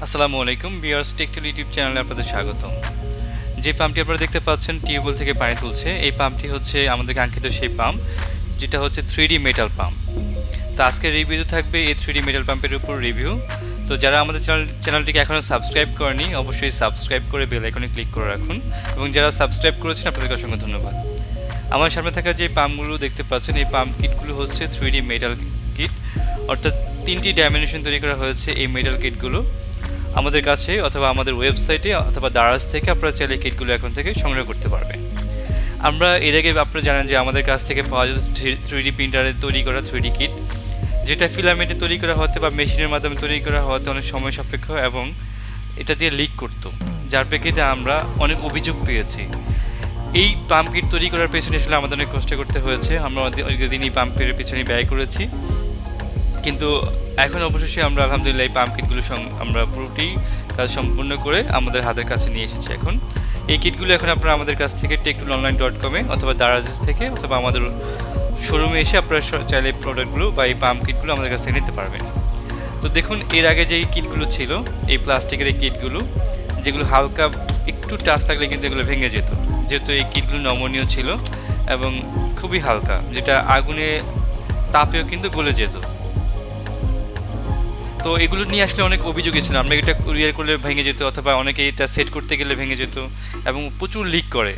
আসসালামু আলাইকুম viewers, টেকটুল YouTube চ্যানেলে আপনাদের স্বাগতম। যে পাম্পটি আপনারা দেখতে পাচ্ছেন টিউবওয়েল থেকে পানি তুলছে, এই পাম্পটি হচ্ছে আমাদের কাঙ্ক্ষিত সেই পাম্প, যেটা হচ্ছে 3D মেটাল পাম্প। তো আজকের রিভিউ থাকবে এই 3D মেটাল পাম্পের উপর রিভিউ। তো যারা আমাদের চ্যানেলটিকে এখনও সাবস্ক্রাইব করেনি, অবশ্যই সাবস্ক্রাইব করে বেল আইকনে ক্লিক করে রাখুন, এবং যারা সাবস্ক্রাইব করেছেন আপনাদেরকে অসংখ্য ধন্যবাদ। আমার সামনে থাকা যে পাম্পগুলো দেখতে পাচ্ছেন, এই পাম্প কিটগুলো হচ্ছে 3D মেটাল কিট, অর্থাৎ 3টি ডাইমেনশন তৈরি করা হয়েছে এই মেটাল কিটগুলো। আমাদের কাছে অথবা আমাদের ওয়েবসাইটে অথবা দারাজ থেকে আপনারা চাইলে কিটগুলো এখন থেকে সংগ্রহ করতে পারবেন। আমরা এর আগে আপনারা জানেন যে আমাদের কাছ থেকে পাওয়া যেত 3D প্রিন্টারে তৈরি করা 3D কিট, যেটা ফিলামেন্টে তৈরি করা হতে বা মেশিনের মাধ্যমে তৈরি করা হতে অনেক সময় সাপেক্ষ এবং এটা দিয়ে লিক করতো, যার প্রেক্ষিতে আমরা অনেক অভিযোগ পেয়েছি। এই পাম্প কিট তৈরি করার পেছনে আসলে আমাদের অনেক কষ্ট করতে হয়েছে, আমরা অনেক দিন এই পাম্পের পেছনে ব্যয় করেছি, কিন্তু এখন অবশেষে আমরা আলহামদুলিল্লাহ এই পাম্প কিটগুলো আমরা পুরোটি কাজ সম্পূর্ণ করে আমাদের হাতের কাছে নিয়ে এসেছি। এখন এই কিটগুলো এখন আপনারা আমাদের কাছ থেকে techtool1.com-এ অথবা দারাজেস থেকে অথবা আমাদের শোরুমে এসে আপনারা চাইলে এই প্রোডাক্টগুলো বা এই পাম্প কিটগুলো আমাদের কাছ থেকে নিতে পারবেন। তো দেখুন, এর আগে যে কিটগুলো ছিল, এই প্লাস্টিকের এই কিটগুলো, যেগুলো হালকা একটু টাচ থাকলে কিন্তু এগুলো ভেঙে যেত, যেহেতু এই কিটগুলো নমনীয় ছিল এবং খুবই হালকা, যেটা আগুনে তাপেও কিন্তু গলে যেত। তো এগুলো নিয়ে আসলে অনেক অভিযোগ ছিল, আমরা এটা কুরিয়ার করলে ভেঙে যেত অথবা অনেকে এটা সেট করতে গেলে ভেঙে যেত এবং প্রচুর লিক করে,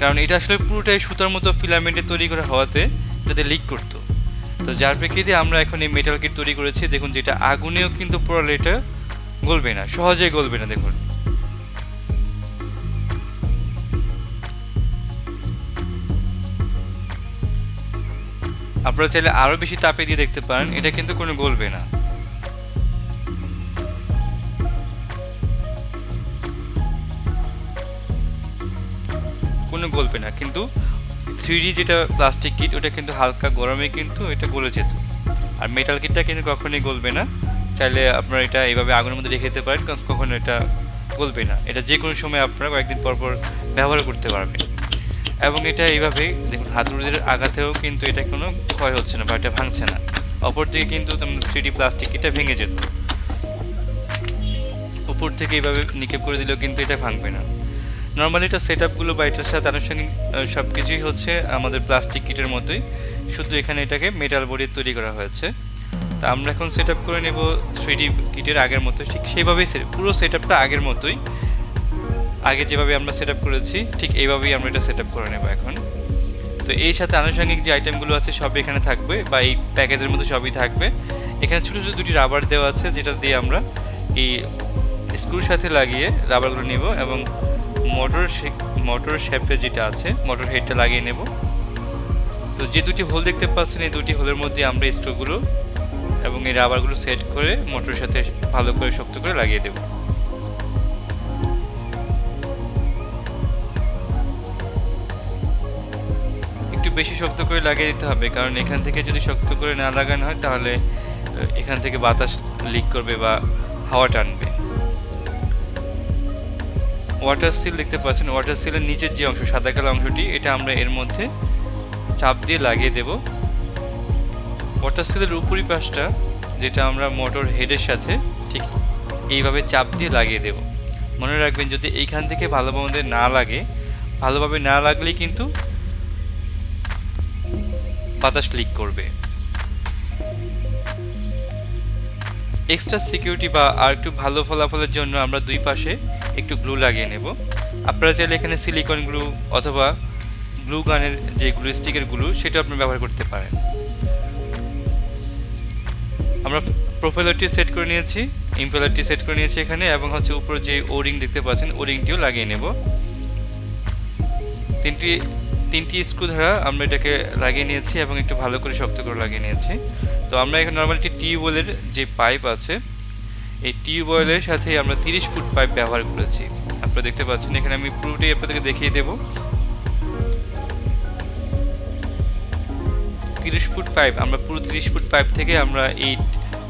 কারণ এটা আসলে পুরোটাই সুতার মতো ফিলামেন্টে তৈরি করা হওয়াতে যাতে লিক করতো। তো যার প্রেক্ষিতে আমরা এখন এই মেটাল কিট তৈরি করেছি। দেখুন, যেটা আগুনেও কিন্তু পুরো এটা গলবে না, সহজেই গলবে না। দেখুন, আপনারা চাইলে আরও বেশি তাপে দিয়ে দেখতে পারেন, এটা কিন্তু কোনো গলবে না। কোনো গলবে না, কিন্তু 3D যেটা প্লাস্টিক কিট ওটা কিন্তু হালকা গরমে কিন্তু এটা গলে যেত, আর মেটাল কিটটা কিন্তু কখনোই গলবে না। চাইলে আপনারা এটা এইভাবে আগুনের মধ্যে রেখে দিতে পারেন, কখনো এটা গলবে না। এটা যে কোনো সময় আপনারা কয়েকদিন পর পর ব্যবহার করতে পারবেন, এবং এটা এইভাবে দেখুন হাতুড়িদের আঘাতেও কিন্তু এটা কোনো ক্ষয় হচ্ছে না বা এটা ভাঙছে না। অপরদিকে কিন্তু 3D প্লাস্টিক কিটটা ভেঙে যেত, উপর থেকে এইভাবে নিক্ষেপ করে দিলেও কিন্তু এটা ভাঙবে না। নর্মালি এটা সেট আপগুলো বা এটার সাথে আনুষঙ্গিক সব কিছুই হচ্ছে আমাদের প্লাস্টিক কিটের মতোই, শুধু এখানে এটাকে মেটাল বডি তৈরি করা হয়েছে। তা আমরা এখন সেট আপ করে নেব 3D কিটের আগের মতো, ঠিক সেইভাবেই পুরো সেট আপটা আগের মতোই, আগে যেভাবে আমরা সেট আপ করেছি ঠিক এইভাবেই আমরা এটা সেট আপ করে নেব এখন। তো এই সাথে আনুষঙ্গিক যে আইটেমগুলো আছে সব এখানে থাকবে, বা এই প্যাকেজের মধ্যে সবই থাকবে। এখানে ছোটো ছোটো দুটি রাবার দেওয়া আছে, যেটা দিয়ে আমরা এই স্ক্রুর সাথে লাগিয়ে রাবারগুলো নেব এবং মোটর শেপে যেটা আছে মোটর হেডটা লাগিয়ে নেব। তো যে দুটি হোল দেখতে পাচ্ছেন, এই দুটি হোলের মধ্যে আমরা স্ক্রুগুলো এবং এই রাবারগুলো সেট করে মোটরের সাথে ভালো করে শক্ত করে লাগিয়ে দেব। একটু বেশি শক্ত করে লাগিয়ে দিতে হবে, কারণ এখান থেকে যদি শক্ত করে না লাগানো হয় তাহলে এখান থেকে বাতাস লিক করবে বা হাওয়া টানবে। ওয়াটার সিল দেখতে পাচ্ছেন, ওয়াটার সিলের নিচের যে অংশ সাদা কালো অংশটি, এটা আমরা এর মধ্যে চাপ দিয়ে লাগিয়ে দেব। ওয়াটার সিলের উপরি পাশটা, যেটা আমরা মোটর হেডের সাথে ঠিক এইভাবে চাপ দিয়ে লাগিয়ে দেব। মনে রাখবেন, যদি এইখান থেকে ভালোভাবে না লাগলেই কিন্তু বাতাস লিক করবে। এক্সট্রা সিকিউরিটি বা আর একটু ভালো ফলাফলের জন্য আমরা দুই পাশে একটু গ্লু লাগিয়ে নেব। আপনারা চাইলে এখানে সিলিকন গ্লু অথবা গ্লু গানের যে গ্লু স্টিকের গ্লু, সেটা আপনি ব্যবহার করতে পারেন। আমরা প্রোপেলারটি সেট করে নিয়েছি, ইম্পেলারটি সেট করে নিয়েছি এখানে, এবং হচ্ছে উপরে যে ওরিং দেখতে পাচ্ছেন ওরিংটিও লাগিয়ে নেব। তিনটি স্ক্রু দ্বারা আমরা এটাকে লাগিয়ে নিয়েছি এবং একটু ভালো করে শক্ত করে লাগিয়ে নিয়েছি। তো আমরা এখানে নর্মালি টিউবওয়েলের যে পাইপ আছে, এই টিউবওয়েলের সাথে আমরা 30 ফুট পাইপ ব্যবহার করেছি। আপনারা দেখতে পাচ্ছেন এখানে আমি পুরোটাই আপনাদেরকে দেখিয়ে দেব। 30 ফুট পাইপ, আমরা পুরো 30 ফুট পাইপ থেকে আমরা এই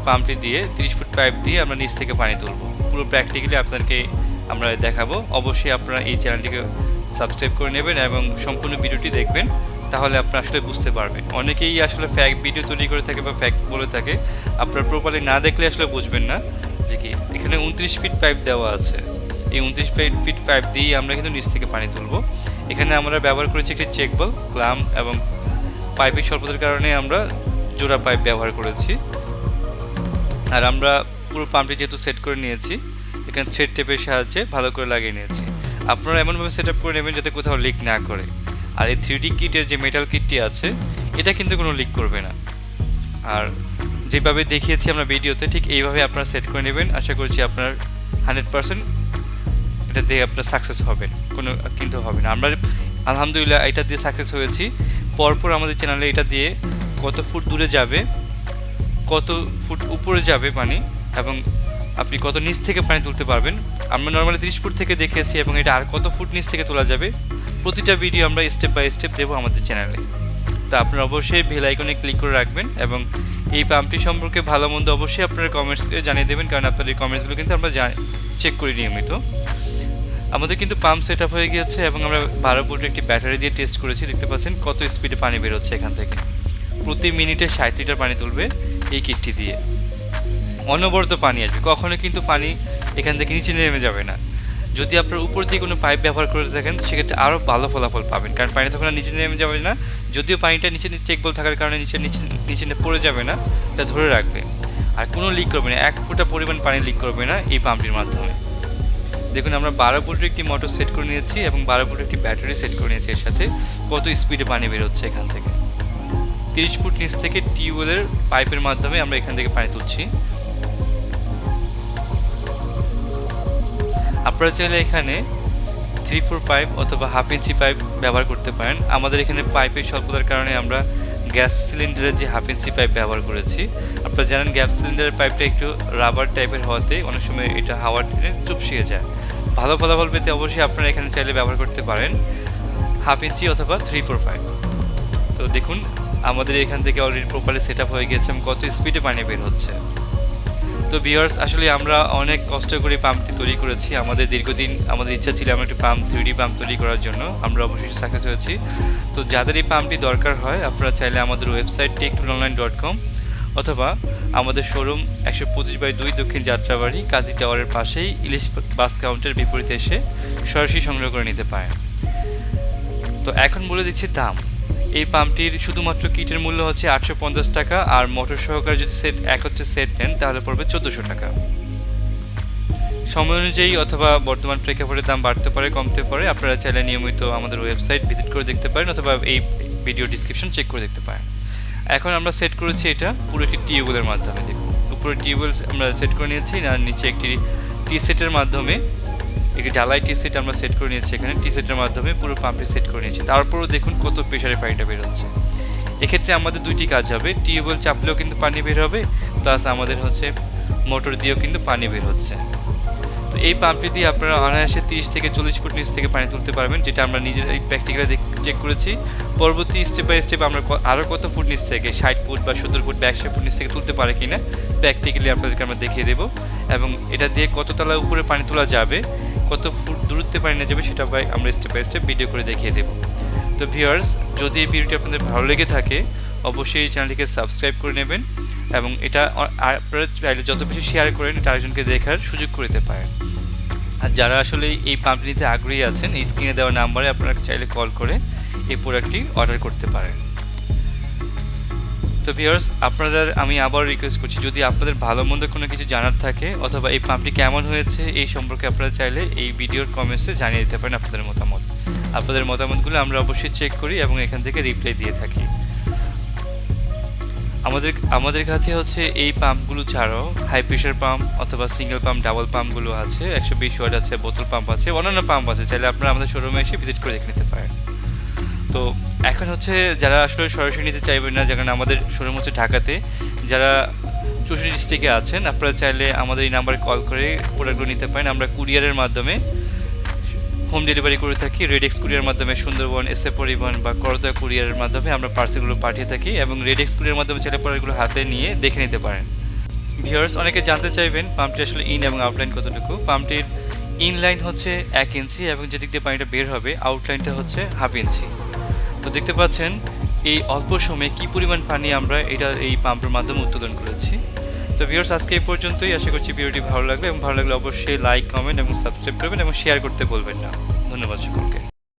পাম্পটি দিয়ে 30 ফুট পাইপ দিয়ে আমরা নিচ থেকে পানি তুলব। পুরো প্র্যাকটিক্যালি আপনাদেরকে আমরা দেখাবো। অবশ্যই আপনারা এই চ্যানেলটিকে সাবস্ক্রাইব করে নেবেন এবং সম্পূর্ণ ভিডিওটি দেখবেন, তাহলে আপনারা আসলে বুঝতে পারবেন। অনেকেই আসলে ফ্যাক ভিডিও তৈরি করে থাকে বা ফ্যাক বলে থাকে, আপনারা প্রপারলি না দেখলে আসলে বুঝবেন না। যে কি এখানে 29 ফিট পাইপ দেওয়া আছে। এই 29 ফিট পাইপ দিয়ে আমরা কিন্তু নিচ থেকে পানি তুলবো। এখানে আমরা ব্যবহার করেছি একটি চেক বল, ক্লাম এবং পাইপের স্বল্পতার কারণে আমরা জোড়া পাইপ ব্যবহার করেছি। আর আমরা পুরো পাম্পটি যেহেতু সেট করে নিয়েছি, এখানে থ্রেড টেপের সাহায্যে ভালো করে লাগিয়ে নিয়েছি। আপনারা এমনভাবে সেট আপ করে নেবেন যাতে কোথাও লিক না করে। আর এই 3D কিটের যে মেটাল কিটটি আছে এটা কিন্তু কোনো লিক করবে না। আর যেভাবে দেখিয়েছি আমরা ভিডিওতে ঠিক এইভাবে আপনারা সেট করে নেবেন। আশা করছি আপনার 100% এটা দিয়ে আপনারা সাকসেস হবেন, কোনো কিন্তু হবে না। আমরা আলহামদুলিল্লাহ এটা দিয়ে সাকসেস হয়েছি। পরপর আমাদের চ্যানেলে এটা দিয়ে কত ফুট দূরে যাবে, কত ফুট উপরে যাবে পানি, এবং আপনি কত নিচ থেকে পানি তুলতে পারবেন। আমরা নর্মালি 30 ফুট থেকে দেখেছি, এবং এটা আর কত ফুট নিচ থেকে তোলা যাবে প্রতিটা ভিডিও আমরা স্টেপ বাই স্টেপ দেবো আমাদের চ্যানেলে। তো আপনারা অবশ্যই বেল আইকনে ক্লিক করে রাখবেন, এবং এই পাম্পটি সম্পর্কে ভালো মন্দ অবশ্যই আপনারা কমেন্টসে জানিয়ে দেবেন, কারণ আপনাদের এই কমেন্টসগুলো কিন্তু আমরা চেক করি নিয়মিত। আমাদের কিন্তু পাম্প সেট আপ হয়ে গিয়েছে, এবং আমরা 12 ভোল্টের একটি ব্যাটারি দিয়ে টেস্ট করেছি। দেখতে পাচ্ছেন কত স্পিডে পানি বেরোচ্ছে এখান থেকে। প্রতি মিনিটে 60 লিটার পানি তুলবে এই কিটটি দিয়ে। অনবরত পানি আসবে, কখনো কিন্তু পানি এখান থেকে নিচে নেমে যাবে না। যদি আপনার উপর দিয়ে কোনো পাইপ ব্যবহার করে থাকেন সেক্ষেত্রে আরও ভালো ফলাফল পাবেন, কারণ পানি তখন নিচে নেমে যাবে না। যদিও পানিটা নিচে চেক বল থাকার কারণে নিচে পড়ে যাবে না, তা ধরে রাখবে। আর কোনো লিক করবে না, 1 ফুটা পরিমাণ পানি লিক করবে না এই পাম্পটির মাধ্যমে। দেখুন আমরা 12 ভোল্টের একটি মোটর সেট করে নিয়েছি, এবং 12 ভোল্টের একটি ব্যাটারি সেট করে নিয়েছি। এর সাথে কত স্পিডে পানি বেরোচ্ছে এখান থেকে। 30 ফুট নিচ থেকে টিউবওয়েলের পাইপের মাধ্যমে আমরা এখান থেকে পানি তুলছি। আপনারা চাইলে এখানে 3/4 পাইপ অথবা 1/2 ইঞ্চি পাইপ ব্যবহার করতে পারেন। আমাদের এখানে পাইপের স্বল্পতার কারণে আমরা গ্যাস সিলিন্ডারের যে 1/2 ইঞ্চি পাইপ ব্যবহার করেছি। আপনারা জানেন গ্যাস সিলিন্ডারের পাইপটা একটু রাবার টাইপের হওয়াতে অনেক সময় এটা হাওয়ার দিনে চুপসিয়ে যায়। ভালো ফলাফল পেতে অবশ্যই আপনারা এখানে চাইলে ব্যবহার করতে পারেন 1/2 ইঞ্চি অথবা 3/4 পাইপ। তো দেখুন আমাদের এখান থেকে অলরেডি প্রপারলি সেট আপ হয়ে গেছে এবং কত স্পিডে পানি বের হচ্ছে। তো ভিউয়ার্স, আসলে আমরা অনেক কষ্ট করে পাম্পটি তৈরি করেছি। আমাদের দীর্ঘদিন আমাদের ইচ্ছা ছিল আমরা একটি পাম্প 3D পাম্প তৈরি করার জন্য। আমরা অবশ্যই সাকসেস হয়েছি। তো যাদের এই পাম্পটি দরকার হয় আপনারা চাইলে আমাদের ওয়েবসাইট TechTool1.com অথবা আমাদের শোরুম 125/2 দক্ষিণ যাত্রাবাড়ি কাজী টাওয়ারের পাশেই ইলিশ বাস কাউন্টারের বিপরীতে এসে সরাসরি সংগ্রহ করে নিতে পারেন। তো এখন বলে দিচ্ছি দাম। এই পাম্পটির শুধুমাত্র কিটের মূল্য হচ্ছে 850 টাকা, আর মোটর সহকারে যদি একত্রে সেট নেন তাহলে পড়বে 1400 টাকা। সময় অনুযায়ী অথবা বর্তমান প্রেক্ষাপটের দাম বাড়তে পারে, কমতে পারে। আপনারা চাইলে নিয়মিত আমাদের ওয়েবসাইট ভিজিট করে দেখতে পারেন, অথবা এই ভিডিও ডিসক্রিপশন চেক করে দেখতে পারেন। এখন আমরা সেট করেছি এটা পুরো একটি টিউবওয়েলের মাধ্যমে। দেখুন উপরে টিউবওয়েল আমরা সেট করে নিয়েছি, আর নিচে একটি টি সেটের মাধ্যমে একটি ঢালাই টি সেট আমরা সেট করে নিয়েছি। এখানে টি সেটের মাধ্যমে পুরো পাম্পটি সেট করে নিয়েছি। তারপরেও দেখুন কত প্রেশারে পানিটা বেরোচ্ছে। এক্ষেত্রে আমাদের দুইটি কাজ হবে, টিউবওয়েল চাপলেও কিন্তু পানি বের হবে, প্লাস আমাদের হচ্ছে মোটর দিয়েও কিন্তু পানি বের হচ্ছে। তো এই পাম্পটি দিয়ে আপনারা অনায়াসে 30 থেকে 40 ফুট নিচ থেকে পানি তুলতে পারবেন, যেটা আমরা নিজেরাই প্র্যাকটিক্যালি চেক করেছি। পরবর্তী স্টেপ বাই স্টেপ আমরা আরও কত ফুট নিচ থেকে 60 ফুট বা 70 ফুট বা 100 ফুট নিচ থেকে তুলতে পারে কিনা প্র্যাকটিক্যালি আপনাদেরকে আমরা দেখিয়ে দেবো, এবং এটা দিয়ে কত তলা উপরে পানি তোলা যাবে, কত ফুট দূরত্বে পানি নিয়ে যাবে সেটা আমরা স্টেপ বাই স্টেপ ভিডিও করে দেখিয়ে দেবো। তো ভিউয়ার্স, যদি এই ভিডিওটি আপনাদের ভালো লেগে থাকে অবশ্যই এই চ্যানেলটিকে সাবস্ক্রাইব করে নেবেন, এবং এটা আপনারা চাইলে যত বেশি শেয়ার করেন এটা আরেকজনকে দেখার সুযোগ করে দিতে পারেন। আর যারা আসলে এই পাম্পটি নিতে আগ্রহী আছেন এই স্ক্রিনে দেওয়া নাম্বারে আপনারা চাইলে কল করে এই প্রোডাক্টটি অর্ডার করতে পারেন। তো ভিউয়ার্স, আপনাদের আমি আবার রিকোয়েস্ট করছি, যদি আপনাদের ভালো মন্দ কোনো কিছু জানার থাকে অথবা এই পাম্পটি কেমন হয়েছে এই সম্পর্কে আপনারা চাইলে এই ভিডিওর কমেন্টসে জানিয়ে দিতে পারেন আপনাদের মতামত। আপনাদের মতামতগুলো আমরা অবশ্যই চেক করি এবং এখান থেকে রিপ্লাই দিয়ে থাকি। আমাদের কাছে হচ্ছে এই পাম্পগুলো ছাড়াও হাই প্রেশার পাম্প অথবা সিঙ্গেল পাম্প, ডাবল পাম্পগুলো আছে, 120 ওয়াট আছে, বোতল পাম্প আছে, অন্যান্য পাম্প আছে। চাইলে আপনারা আমাদের শোরুমে এসে ভিজিট করে দেখে নিতে পারেন। তো এখন হচ্ছে যারা আসলে সরাসরি নিতে চাইবেন না, যেখানে আমাদের শোরুম হচ্ছে ঢাকাতে, যারা 64 ডিস্ট্রিক্টে আছেন আপনারা চাইলে আমাদের এই নাম্বারে কল করে প্রোডাক্টগুলো নিতে পারেন। আমরা কুরিয়ারের মাধ্যমে হোম ডেলিভারি করে থাকি, রেডেক্স কুরিয়ার মাধ্যমে সুন্দরবন, এসএ পরিবহন বা করদা কুরিয়ারের মাধ্যমে আমরা পার্সেলগুলো পাঠিয়ে থাকি, এবং রেডেক্স কুরিয়ার মাধ্যমে চাইলে প্রোডাক্টগুলো হাতে নিয়ে দেখে নিতে পারেন। ভিউয়ার্স, অনেকে জানতে চাইবেন পাম্পটি আসলে ইন এবং আউটলাইন কতটুকু। পাম্পটির ইন লাইন হচ্ছে 1 ইঞ্চি, এবং যেদিক দিয়ে পানিটা বের হবে আউটলাইনটা হচ্ছে 1/2 ইঞ্চি। তো দেখতে পাচ্ছেন এই অল্প সময়ে কী পরিমাণ পানি আমরা এই পাম্পের মাধ্যমে উত্তোলন করেছি। তো ভিউয়ার্স আজকে এই পর্যন্তই। আশা করছি ভিডিওটি ভালো লাগবে এবং ভালো লাগলে অবশ্যই লাইক, কমেন্ট এবং সাবস্ক্রাইব করবেন এবং শেয়ার করতে বলবেন না। ধন্যবাদ সকলকে।